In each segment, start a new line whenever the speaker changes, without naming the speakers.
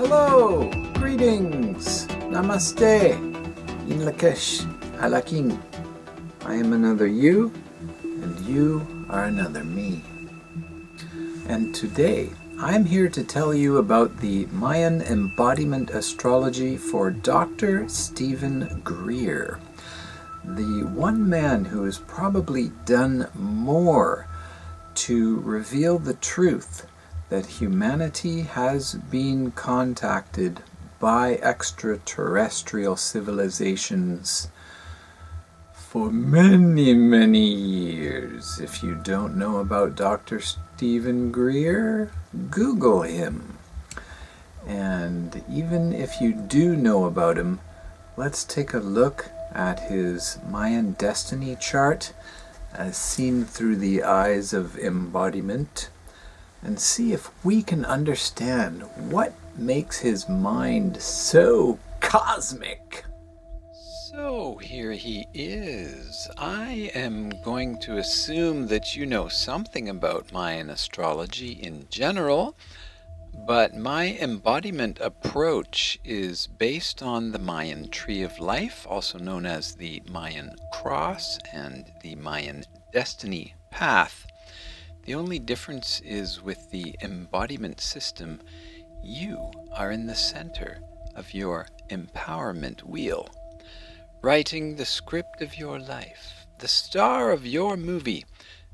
Hello, greetings, namaste, Een Laq, I am another you, and you are another me. And today, I'm here to tell you about the Mayan Embodiment Astrology for Dr. Stephen Greer, the one man who has probably done more to reveal the truth that humanity has been contacted by extraterrestrial civilizations for many, many years. If you don't know about Dr. Stephen Greer, Google him. And even if you do know about him, let's take a look at his Mayan Destiny chart as seen through the eyes of embodiment, and see if we can understand what makes his mind so cosmic.
So here he is. I am going to assume that you know something about Mayan astrology in general, but my embodiment approach is based on the Mayan Tree of Life, also known as the Mayan Cross and the Mayan Destiny Path. The only difference is with the embodiment system, you are in the center of your empowerment wheel, writing the script of your life, the star of your movie,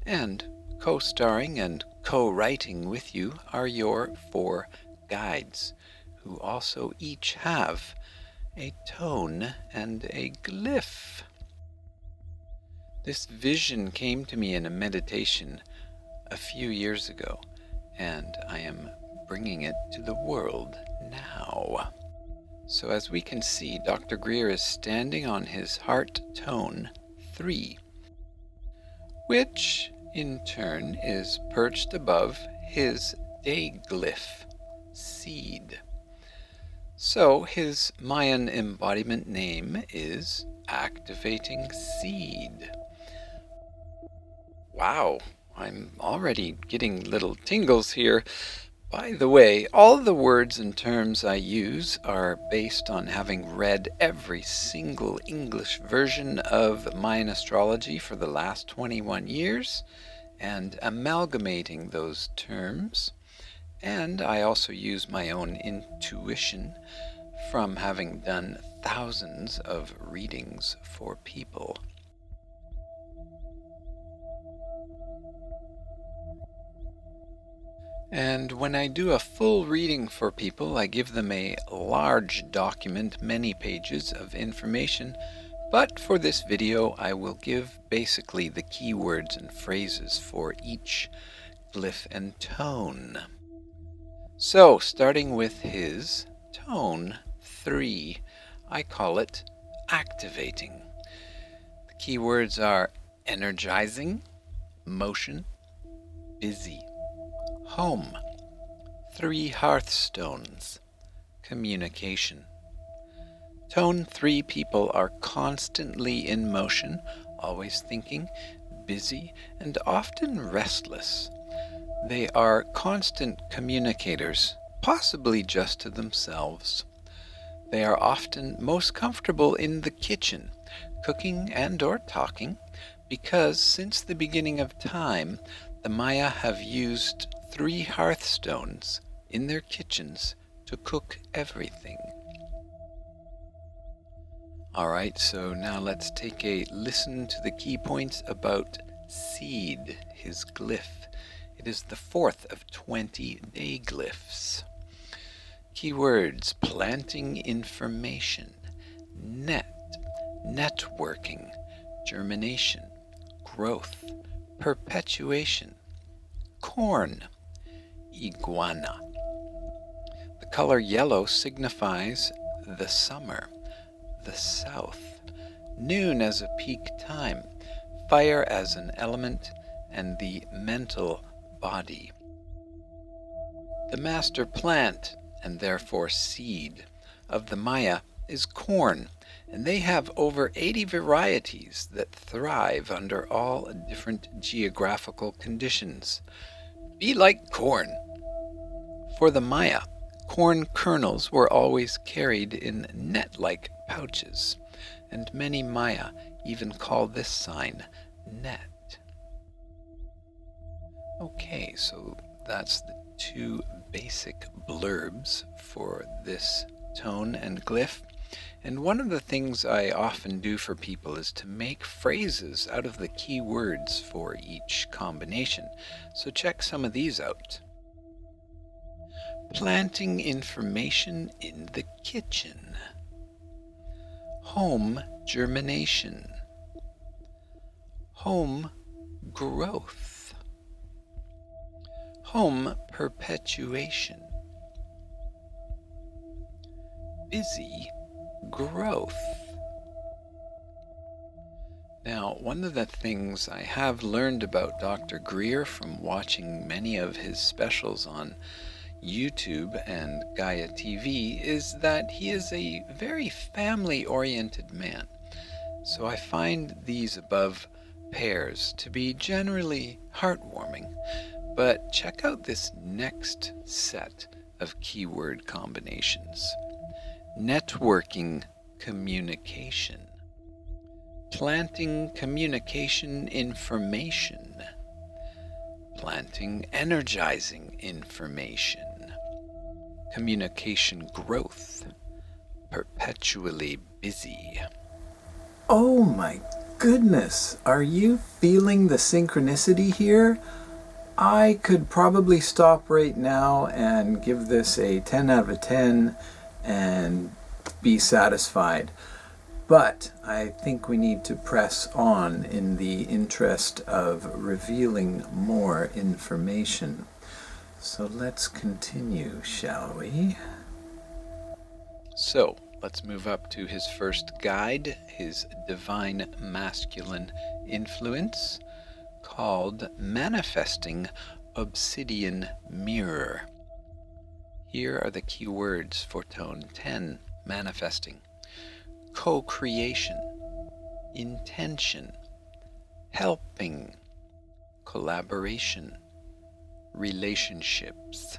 and co-starring and co-writing with you are your 4 guides, who also each have a tone and a glyph. This vision came to me in a meditation a few years ago, and I am bringing it to the world now. So as we can see, Dr. Greer is standing on his heart tone 3, which in turn is perched above his day glyph, seed. So his Mayan embodiment name is Activating Seed. Wow, I'm already getting little tingles here. By the way, all the words and terms I use are based on having read every single English version of Mayan astrology for the last 21 years and amalgamating those terms. And I also use my own intuition from having done thousands of readings for people. And when I do a full reading for people, I give them a large document, many pages of information, but for this video I will give basically the keywords and phrases for each glyph and tone. So, starting with his tone 3, I call it activating. The keywords are energizing, motion, busy, home, 3 hearthstones, communication. Tone 3 people are constantly in motion, always thinking, busy, and often restless. They are constant communicators, possibly just to themselves. They are often most comfortable in the kitchen, cooking and or talking, because since the beginning of time, the Maya have used 3 hearthstones in their kitchens to cook everything. Alright, so now let's take a listen to the key points about seed, his glyph. It is the 4th of 20 day glyphs. Keywords: planting information, networking, germination, growth, perpetuation, corn, iguana. The color yellow signifies the summer, the south, noon as a peak time, fire as an element, and the mental body. The master plant, and therefore seed, of the Maya is corn, and they have over 80 varieties that thrive under all different geographical conditions. Be like corn. For the Maya, Corn kernels were always carried in net-like pouches, and many Maya even call this sign net. Okay, so that's the two basic blurbs for this tone and glyph. And one of the things I often do for people is to make phrases out of the key words for each combination. So check some of these out. Planting information in the kitchen. Home germination. Home growth. Home perpetuation. Busy growth. Now, one of the things I have learned about Dr. Greer from watching many of his specials on YouTube and Gaia TV is that he is a very family-oriented man. So I find these above pairs to be generally heartwarming. But check out this next set of keyword combinations. Networking communication. Planting communication information. Planting energizing information. Communication growth. Perpetually busy.
Oh my goodness, are you feeling the synchronicity here? I could probably stop right now and give this a 10 out of 10 and be satisfied. But I think we need to press on in the interest of revealing more information. So let's continue, shall we?
So let's move up to his first guide, his divine masculine influence, called Manifesting Obsidian Mirror. Here are the key words for tone 10, manifesting. Co-creation, intention, helping, collaboration, relationships.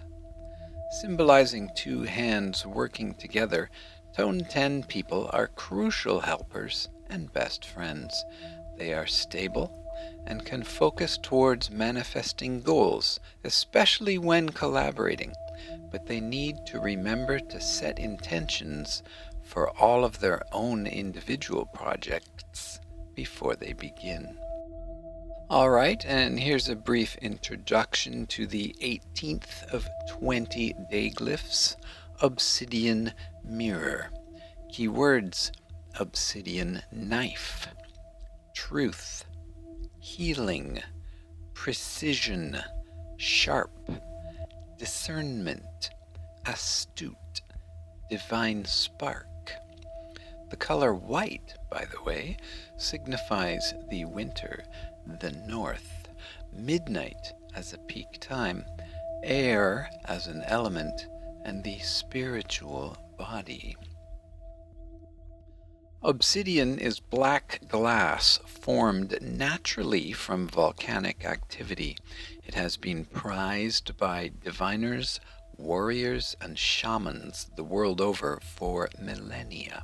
Symbolizing two hands working together, tone 10 people are crucial helpers and best friends. They are stable and can focus towards manifesting goals, especially when collaborating. But they need to remember to set intentions for all of their own individual projects before they begin. All right, and here's a brief introduction to the 18th of 20 day glyphs, Obsidian Mirror. Keywords: obsidian knife, truth, healing, precision, sharp, discernment, astute, divine spark. The color white, by the way, signifies the winter, the north, midnight as a peak time, air as an element, and the spiritual body. Obsidian is black glass formed naturally from volcanic activity. It has been prized by diviners, warriors, and shamans the world over for millennia.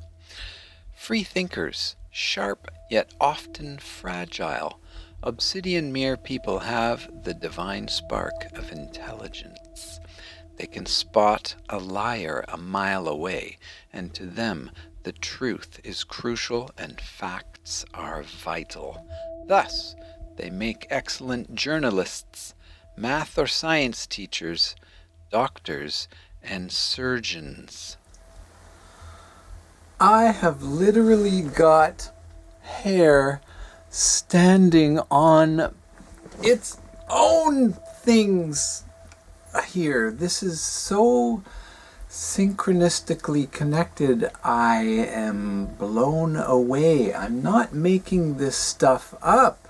Free thinkers, sharp yet often fragile, obsidian mirror people have the divine spark of intelligence. They can spot a liar a mile away, and to them the truth is crucial and facts are vital. Thus, they make excellent journalists, math or science teachers, doctors, and surgeons.
I have literally got hair standing on its own things here. This is so synchronistically connected. I am blown away. I'm not making this stuff up.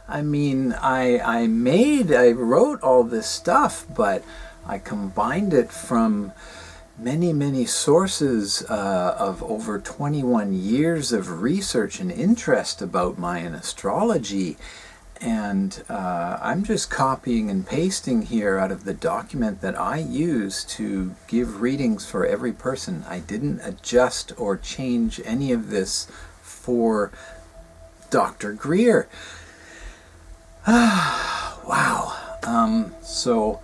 I mean, I wrote all this stuff, but I combined it from many sources of over 21 years of research and interest about Mayan astrology. And I'm just copying and pasting here out of the document that I use to give readings for every person. I didn't adjust or change any of this for Dr. Greer. Wow. So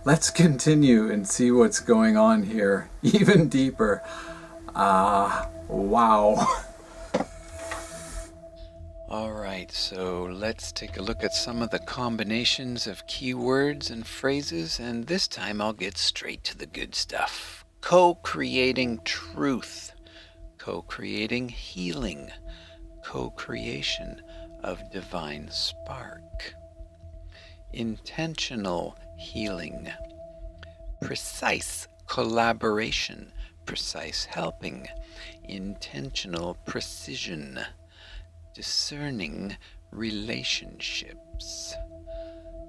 let's continue and see what's going on here even deeper. Wow.
Alright, so let's take a look at some of the combinations of keywords and phrases, and this time I'll get straight to the good stuff. Co-creating truth, co-creating healing, co-creation of divine spark, intentional healing, precise collaboration, precise helping, intentional precision, discerning relationships.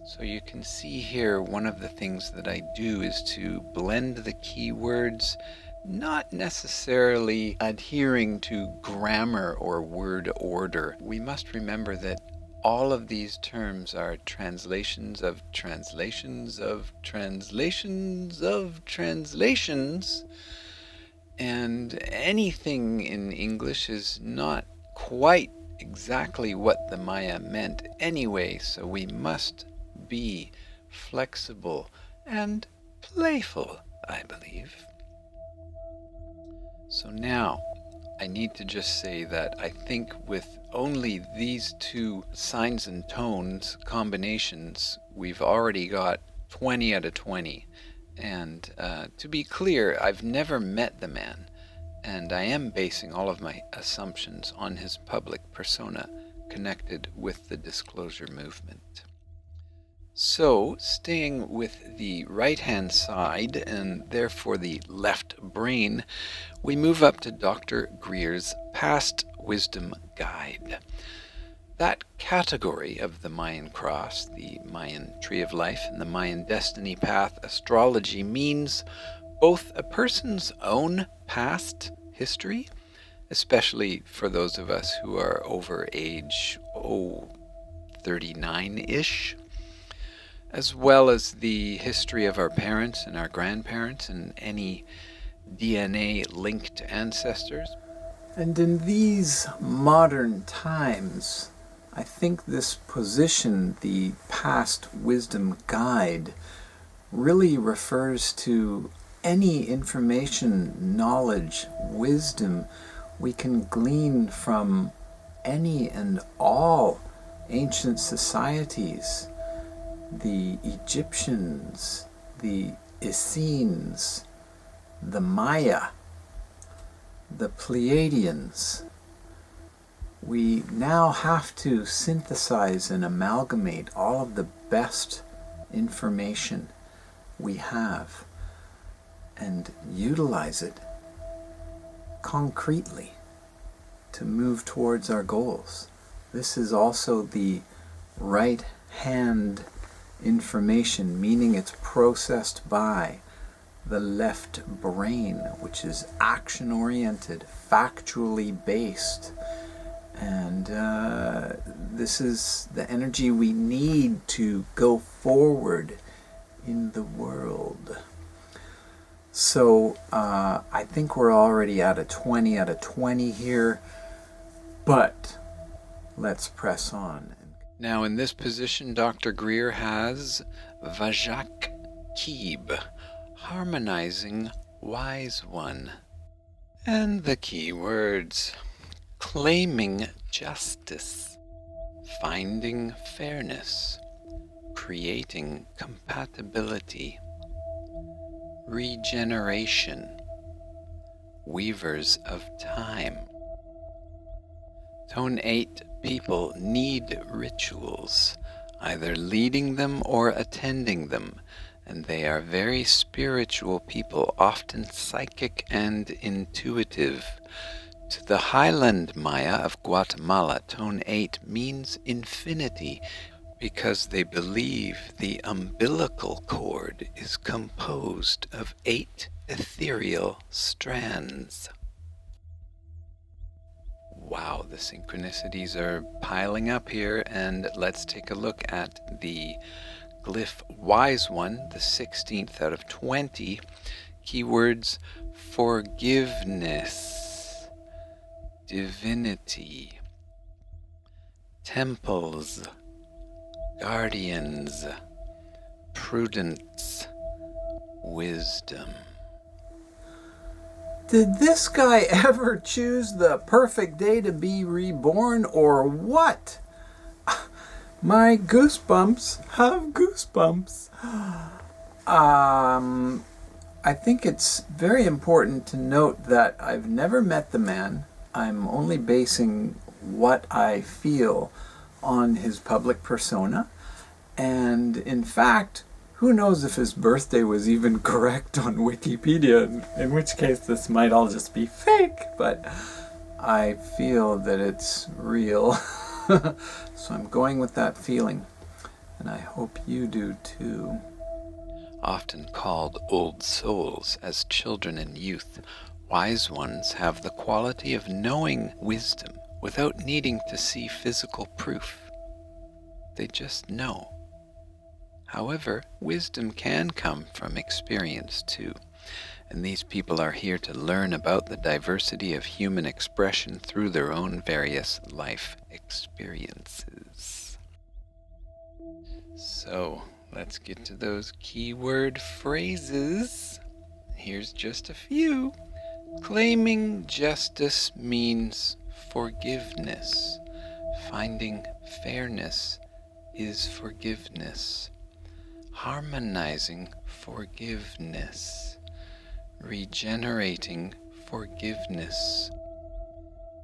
So you can see here one of the things that I do is to blend the keywords, not necessarily adhering to grammar or word order. We must remember that all of these terms are translations of translations of translations of translations, and anything in English is not quite exactly what the Maya meant anyway, so we must be flexible and playful, I believe. So now I need to just say that I think with only these two signs and tones combinations, we've already got 20 out of 20. And to be clear, I've never met the man, and I am basing all of my assumptions on his public persona connected with the disclosure movement. So, staying with the right-hand side, and therefore the left brain, we move up to Dr. Greer's Past Wisdom Guide. That category of the Mayan Cross, the Mayan Tree of Life, and the Mayan Destiny Path astrology means both a person's own past history, especially for those of us who are over age 39-ish, as well as the history of our parents and our grandparents and any DNA-linked ancestors.
And in these modern times, I think this position, the Past Wisdom Guide, really refers to any information, knowledge, wisdom we can glean from any and all ancient societies. The Egyptians, the Essenes, the Maya, the Pleiadians. We now have to synthesize and amalgamate all of the best information we have and utilize it concretely to move towards our goals. This is also the right hand information, meaning it's processed by the left brain, which is action-oriented, factually based. And this is the energy we need to go forward in the world. So I think we're already at a 20 out of 20 here, but let's press on.
Now in this position, Dr. Greer has Vajak Keeb, harmonizing wise one. And the keywords: claiming justice, finding fairness, creating compatibility, regeneration, weavers of time. Tone 8 people need rituals, either leading them or attending them, and they are very spiritual people, often psychic and intuitive. To the Highland Maya of Guatemala, Tone 8 means infinity, because they believe the umbilical cord is composed of 8 ethereal strands. Wow, the synchronicities are piling up here, and let's take a look at the glyph Wise One, the 16th out of 20. Keywords: forgiveness, divinity, temples, guardians, prudence, wisdom.
Did this guy ever choose the perfect day to be reborn, or what? My goosebumps have goosebumps. I think it's very important to note that I've never met the man. I'm only basing what I feel on his public persona. And in fact, who knows if his birthday was even correct on Wikipedia, in which case this might all just be fake, but I feel that it's real. So I'm going with that feeling, and I hope you do too.
Often called old souls as children and youth, wise ones have the quality of knowing wisdom without needing to see physical proof. They just know. However, wisdom can come from experience too, and these people are here to learn about the diversity of human expression through their own various life experiences. So, let's get to those keyword phrases. Here's just a few. Claiming justice means forgiveness. Finding fairness is forgiveness. Harmonizing forgiveness. Regenerating forgiveness.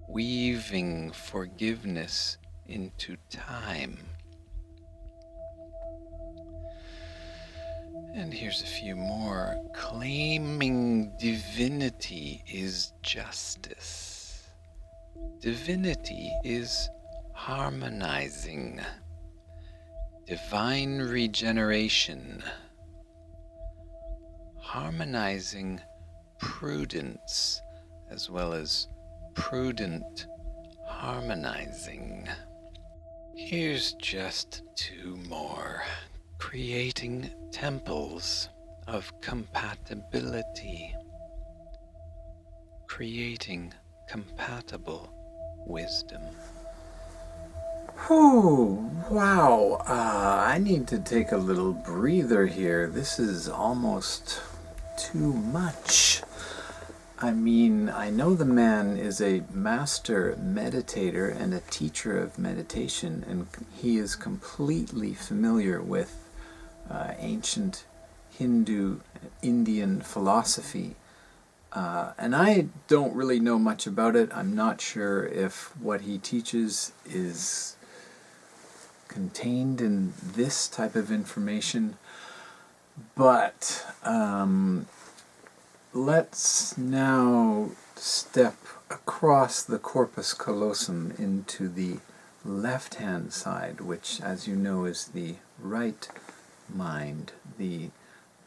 Weaving forgiveness into time. And here's a few more. Claiming divinity is justice. Divinity is harmonizing. Divine regeneration. Harmonizing prudence, as well as prudent harmonizing. Here's just two more. Creating temples of compatibility. Creating compatible wisdom.
Whew, wow. I need to take a little breather here. This is almost too much. I mean, I know the man is a master meditator and a teacher of meditation, and he is completely familiar with ancient Hindu, Indian philosophy. And I don't really know much about it. I'm not sure if what he teaches is contained in this type of information, but let's now step across the corpus callosum into the left-hand side, which, as you know, is the right mind, the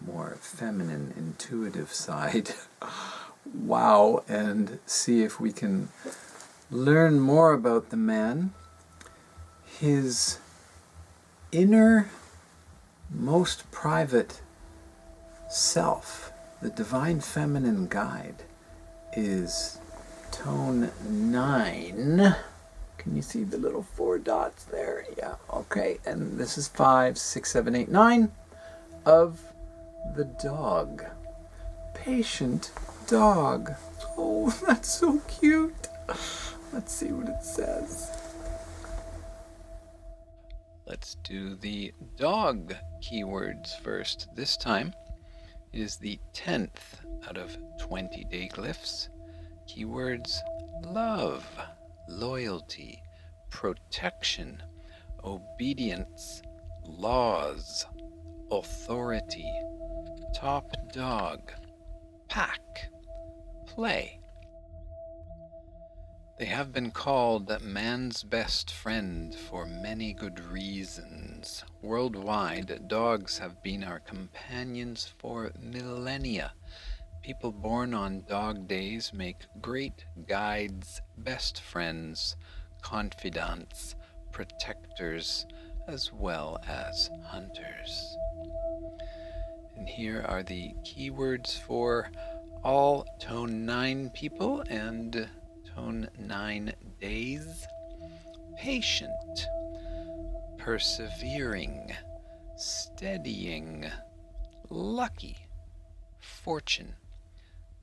more feminine, intuitive side. Wow, and see if we can learn more about the man. His inner, most private self, the divine feminine guide, is tone 9. Can you see the little 4 dots there? Yeah, okay. And this is 5, 6, 7, 8, 9 of the dog. Patient dog. Oh, that's so cute. Let's see what it says.
Let's do the dog keywords first. This time it is the 10th out of 20 day glyphs. Keywords: love, loyalty, protection, obedience, laws, authority, top dog, pack, play. They have been called man's best friend for many good reasons. Worldwide, dogs have been our companions for millennia. People born on dog days make great guides, best friends, confidants, protectors, as well as hunters. And here are the keywords for all Tone 9 people and Tone 9 days. Patient, persevering, steadying, lucky, fortune,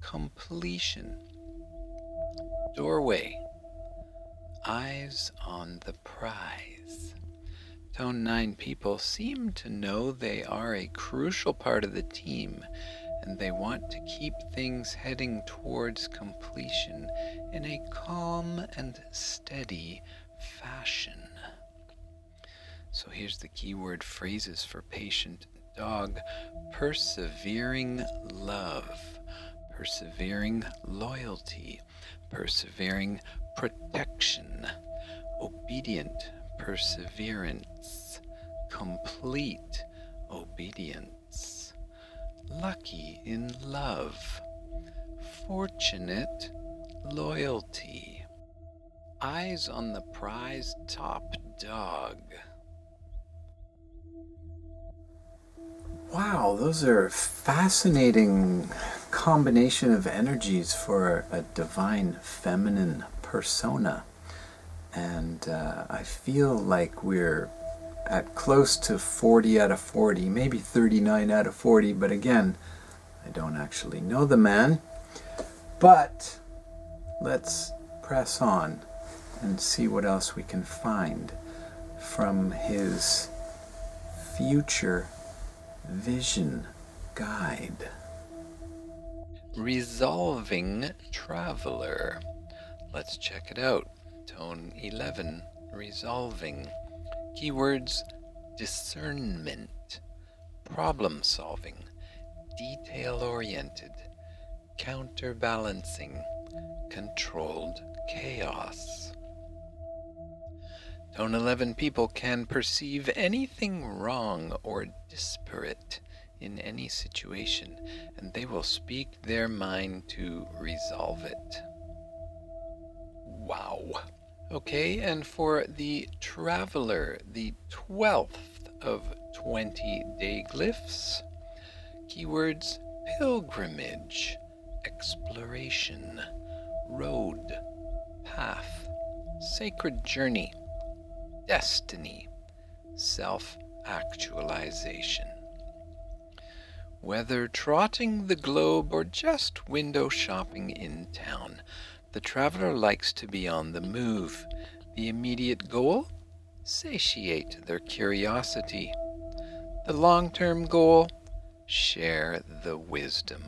completion, doorway, eyes on the prize. Tone 9 people seem to know they are a crucial part of the team, and they want to keep things heading towards completion in a calm and steady fashion. So here's the keyword phrases for patient dog: persevering love, persevering loyalty, persevering protection, obedient perseverance, complete obedience, lucky in love, fortunate loyalty, eyes on the prize, top dog.
Wow, those are fascinating combination of energies for a divine feminine persona. And I feel like we're at close to 40 out of 40, maybe 39 out of 40, but again, I don't actually know the man. But let's press on and see what else we can find from his future vision guide.
Resolving traveler. Let's check it out. Tone 11, resolving. Keywords: discernment, problem solving, detail oriented, counterbalancing, controlled chaos. Tone 11 people can perceive anything wrong or disparate in any situation, and they will speak their mind to resolve it. Wow. Okay, and for the traveler, the 12th of 20 day glyphs, keywords: pilgrimage, exploration, road, path, sacred journey, destiny, self-actualization. Whether trotting the globe or just window shopping in town, the traveler likes to be on the move. The immediate goal? Satiate their curiosity. The long-term goal? Share the wisdom.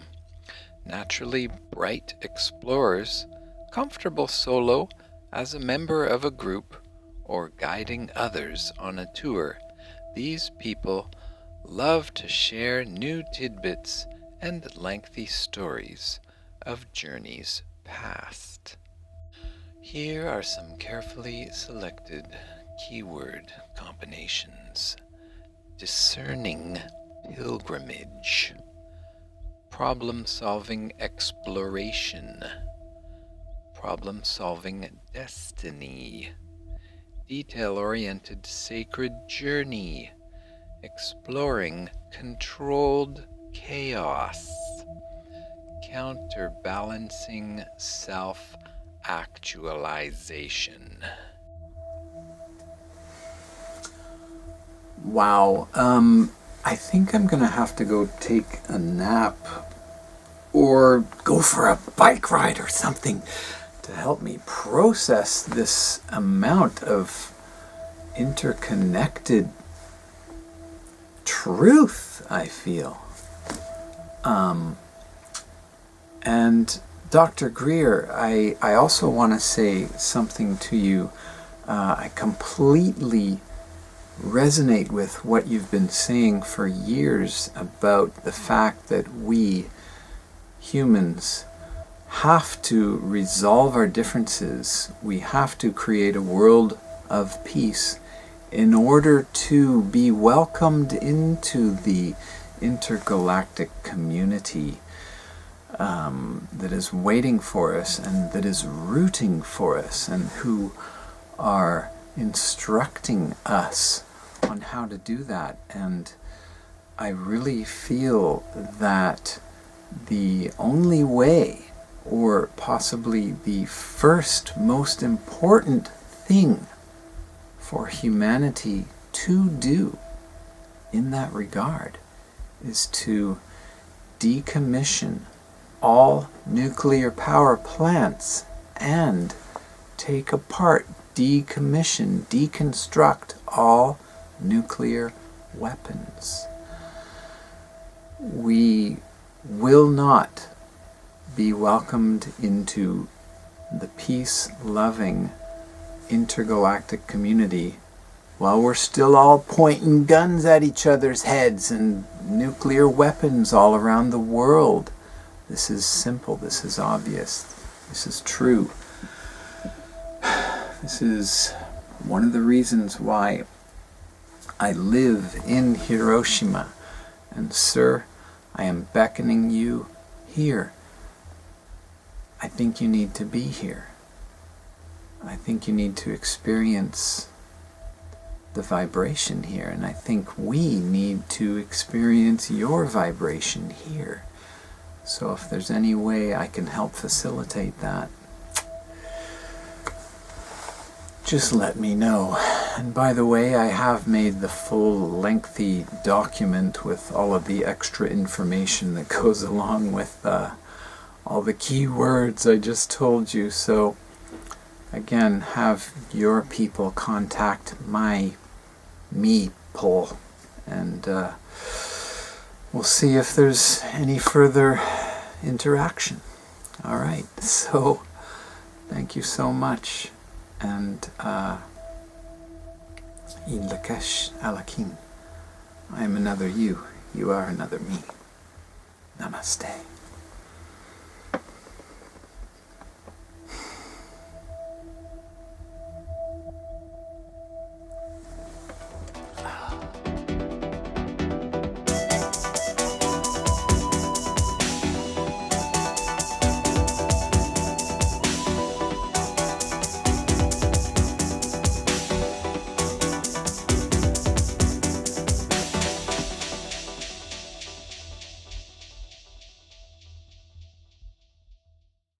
Naturally bright explorers, comfortable solo, as a member of a group, or guiding others on a tour, these people love to share new tidbits and lengthy stories of journeys past. Here are some carefully selected keyword combinations: discerning pilgrimage, problem-solving exploration, problem-solving destiny, detail-oriented sacred journey, exploring controlled chaos, counterbalancing self-actualization.
Wow, I think I'm gonna have to go take a nap or go for a bike ride or something to help me process this amount of interconnected truth, I feel. And Dr. Greer, I also want to say something to you. I completely resonate with what you've been saying for years about the fact that we humans have to resolve our differences. We have to create a world of peace in order to be welcomed into the intergalactic community. that is waiting for us and that is rooting for us, and who are instructing us on how to do that. And I really feel that the only way, or possibly the first most important thing for humanity to do in that regard, is to decommission all nuclear power plants and take apart, decommission, deconstruct all nuclear weapons. We will not be welcomed into the peace-loving intergalactic community while we're still all pointing guns at each other's heads and nuclear weapons all around the world. This is simple, this is obvious, this is true. This is one of the reasons why I live in Hiroshima. And sir, I am beckoning you here. I think you need to be here. I think you need to experience the vibration here, and I think we need to experience your vibration here. So if there's any way I can help facilitate that, just let me know. And by the way, I have made the full lengthy document with all of the extra information that goes along with all the keywords I just told you. So again, have your people contact me pull, and we'll see if there's any further interaction. All right, so thank you so much, and Een Laq, a.k.a. I am another you. You are another me. Namaste.